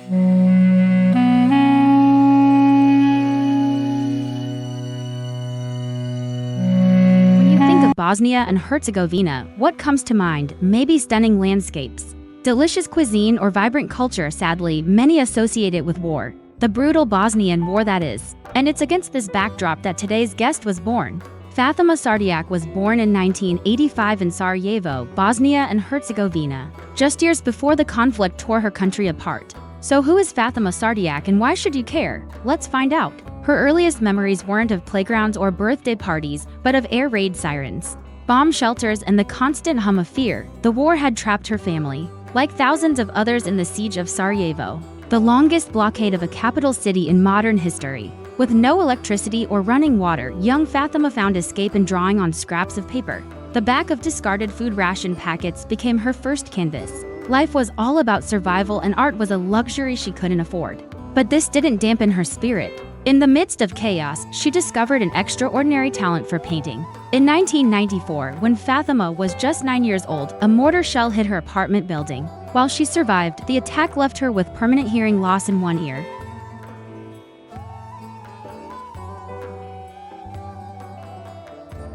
When you think of Bosnia and Herzegovina, what comes to mind? Maybe stunning landscapes, delicious cuisine, or vibrant culture. Sadly, many associate it with war. The brutal Bosnian War, that is. And it's against this backdrop that today's guest was born. Fatima Sardiyak was born in 1985 in Sarajevo, Bosnia and Herzegovina, just years before the conflict tore her country apart. So who is Fatima Sardiyak and why should you care? Let's find out. Her earliest memories weren't of playgrounds or birthday parties, but of air raid sirens, bomb shelters, and the constant hum of fear. The war had trapped her family, like thousands of others in the siege of Sarajevo, the longest blockade of a capital city in modern history. With no electricity or running water, young Fatima found escape in drawing on scraps of paper. The back of discarded food ration packets became her first canvas. Life was all about survival, and art was a luxury she couldn't afford. But this didn't dampen her spirit. In the midst of chaos, she discovered an extraordinary talent for painting. In 1994, when Fatima was just 9 years old, a mortar shell hit her apartment building. While she survived, the attack left her with permanent hearing loss in one ear.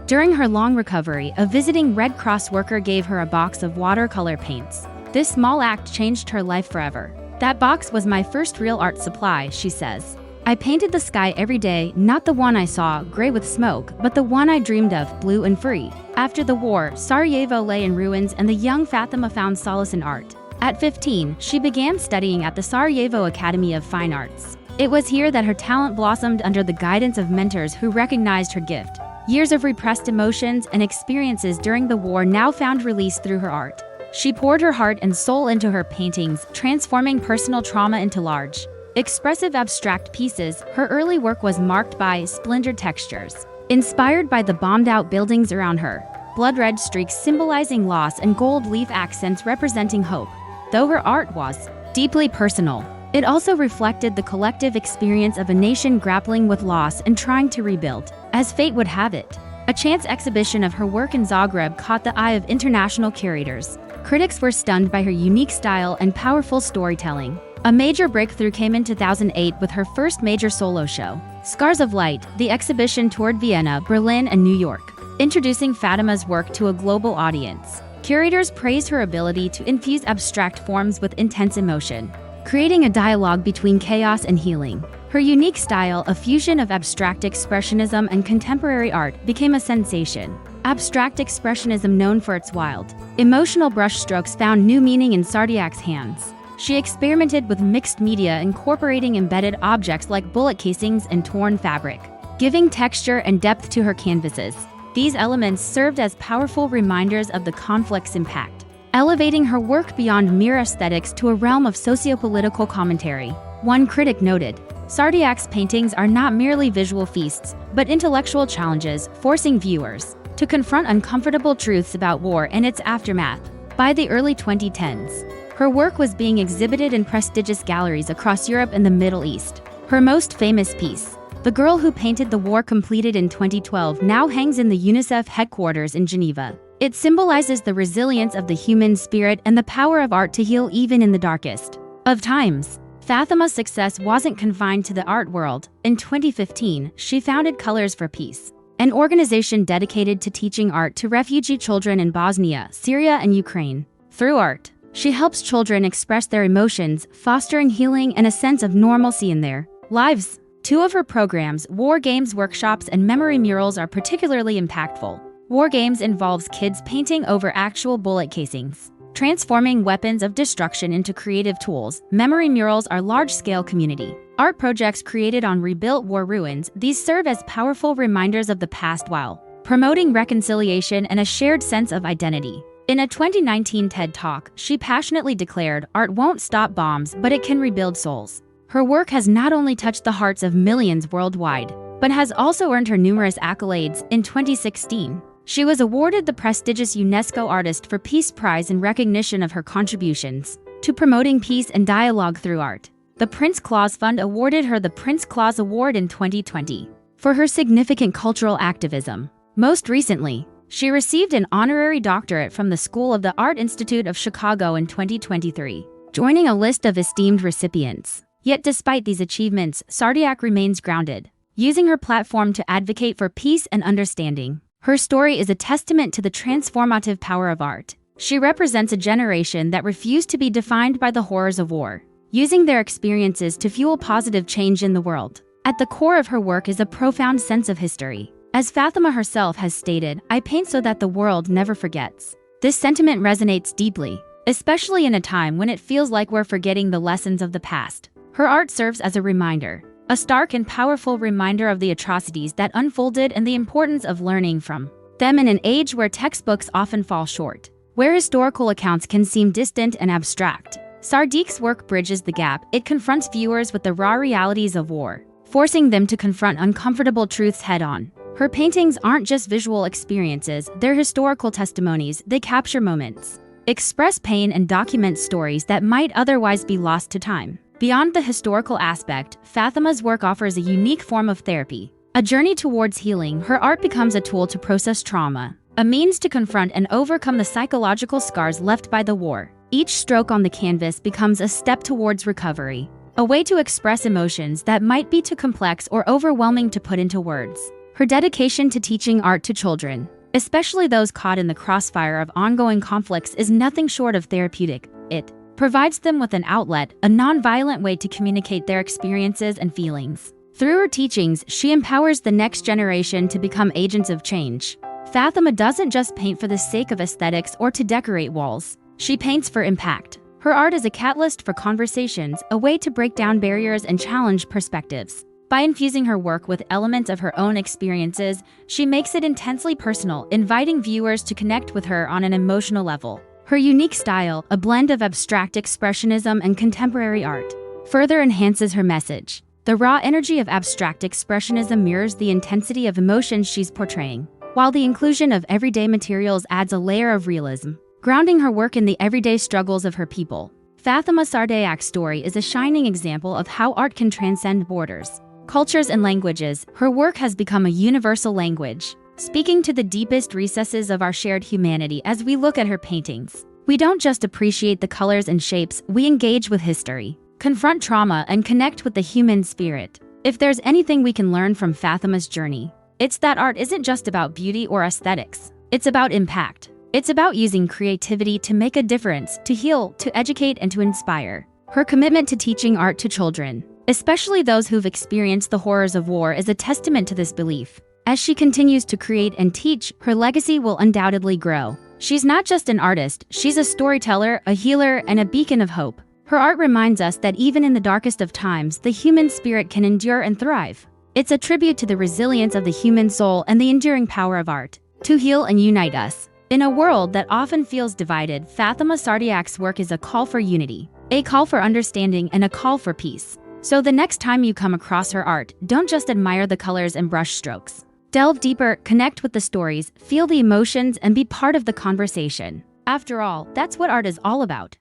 During her long recovery, a visiting Red Cross worker gave her a box of watercolor paints. This small act changed her life forever. "That box was my first real art supply," she says. "I painted the sky every day, not the one I saw, gray with smoke, but the one I dreamed of, blue and free." After the war, Sarajevo lay in ruins and the young Fatima found solace in art. At 15, she began studying at the Sarajevo Academy of Fine Arts. It was here that her talent blossomed under the guidance of mentors who recognized her gift. Years of repressed emotions and experiences during the war now found release through her art. She poured her heart and soul into her paintings, transforming personal trauma into large, expressive abstract pieces. Her early work was marked by splintered textures, inspired by the bombed-out buildings around her, blood-red streaks symbolizing loss, and gold leaf accents representing hope. Though her art was deeply personal, it also reflected the collective experience of a nation grappling with loss and trying to rebuild. As fate would have it, a chance exhibition of her work in Zagreb caught the eye of international curators. Critics were stunned by her unique style and powerful storytelling. A major breakthrough came in 2008 with her first major solo show, Scars of Light. The exhibition toured Vienna, Berlin, and New York, introducing Fatima's work to a global audience. Curators praised her ability to infuse abstract forms with intense emotion, creating a dialogue between chaos and healing. Her unique style, a fusion of abstract expressionism and contemporary art, became a sensation. Abstract expressionism, known for its wild, emotional brushstrokes, found new meaning in Sardiyak's hands. She experimented with mixed media, incorporating embedded objects like bullet casings and torn fabric, giving texture and depth to her canvases. These elements served as powerful reminders of the conflict's impact, elevating her work beyond mere aesthetics to a realm of sociopolitical commentary. One critic noted, "Sardiyak's paintings are not merely visual feasts, but intellectual challenges, forcing viewers to confront uncomfortable truths about war and its aftermath." By the early 2010s, her work was being exhibited in prestigious galleries across Europe and the Middle East. Her most famous piece, "The Girl Who Painted the War," completed in 2012, now hangs in the UNICEF headquarters in Geneva. It symbolizes the resilience of the human spirit and the power of art to heal even in the darkest of times. Fatima's success wasn't confined to the art world. In 2015, she founded Colors for Peace, an organization dedicated to teaching art to refugee children in Bosnia, Syria, and Ukraine. Through art, she helps children express their emotions, fostering healing and a sense of normalcy in their lives. Two of her programs, War Games Workshops and Memory Murals, are particularly impactful. War Games involves kids painting over actual bullet casings, transforming weapons of destruction into creative tools. Memory Murals are large-scale community art projects created on rebuilt war ruins. These serve as powerful reminders of the past while promoting reconciliation and a shared sense of identity. In a 2019 TED Talk, she passionately declared, "Art won't stop bombs, but it can rebuild souls." Her work has not only touched the hearts of millions worldwide, but has also earned her numerous accolades. In 2016, she was awarded the prestigious UNESCO Artist for Peace Prize in recognition of her contributions to promoting peace and dialogue through art. The Prince Claus Fund awarded her the Prince Claus Award in 2020 for her significant cultural activism. Most recently, she received an honorary doctorate from the School of the Art Institute of Chicago in 2023. joining a list of esteemed recipients. Yet despite these achievements, Sardiyak remains grounded, using her platform to advocate for peace and understanding. Her story is a testament to the transformative power of art. She represents a generation that refused to be defined by the horrors of war, using their experiences to fuel positive change in the world. At the core of her work is a profound sense of history. As Fatima herself has stated, "I paint so that the world never forgets." This sentiment resonates deeply, especially in a time when it feels like we're forgetting the lessons of the past. Her art serves as a reminder, a stark and powerful reminder of the atrocities that unfolded and the importance of learning from them in an age where textbooks often fall short, where historical accounts can seem distant and abstract. Sardiyak's work bridges the gap. It confronts viewers with the raw realities of war, forcing them to confront uncomfortable truths head-on. Her paintings aren't just visual experiences, they're historical testimonies. They capture moments, express pain, and document stories that might otherwise be lost to time. Beyond the historical aspect, Fatima's work offers a unique form of therapy. A journey towards healing, her art becomes a tool to process trauma, a means to confront and overcome the psychological scars left by the war. Each stroke on the canvas becomes a step towards recovery, a way to express emotions that might be too complex or overwhelming to put into words. Her dedication to teaching art to children, especially those caught in the crossfire of ongoing conflicts, is nothing short of therapeutic. It provides them with an outlet, a non-violent way to communicate their experiences and feelings. Through her teachings, she empowers the next generation to become agents of change. Fatima doesn't just paint for the sake of aesthetics or to decorate walls. She paints for impact. Her art is a catalyst for conversations, a way to break down barriers and challenge perspectives. By infusing her work with elements of her own experiences, she makes it intensely personal, inviting viewers to connect with her on an emotional level. Her unique style, a blend of abstract expressionism and contemporary art, further enhances her message. The raw energy of abstract expressionism mirrors the intensity of emotions she's portraying, while the inclusion of everyday materials adds a layer of realism, grounding her work in the everyday struggles of her people. Fatima Sardiyak's story is a shining example of how art can transcend borders, cultures, and languages. Her work has become a universal language, speaking to the deepest recesses of our shared humanity. As we look at her paintings, we don't just appreciate the colors and shapes, we engage with history, confront trauma, and connect with the human spirit. If there's anything we can learn from Fatima's journey, it's that art isn't just about beauty or aesthetics. It's about impact. It's about using creativity to make a difference, to heal, to educate, and to inspire. Her commitment to teaching art to children, especially those who've experienced the horrors of war, is a testament to this belief. As she continues to create and teach, her legacy will undoubtedly grow. She's not just an artist, she's a storyteller, a healer, and a beacon of hope. Her art reminds us that even in the darkest of times, the human spirit can endure and thrive. It's a tribute to the resilience of the human soul and the enduring power of art to heal and unite us. In a world that often feels divided, Fatima Sardiyak's work is a call for unity, a call for understanding, and a call for peace. So the next time you come across her art, don't just admire the colors and brushstrokes. Delve deeper, connect with the stories, feel the emotions, and be part of the conversation. After all, that's what art is all about.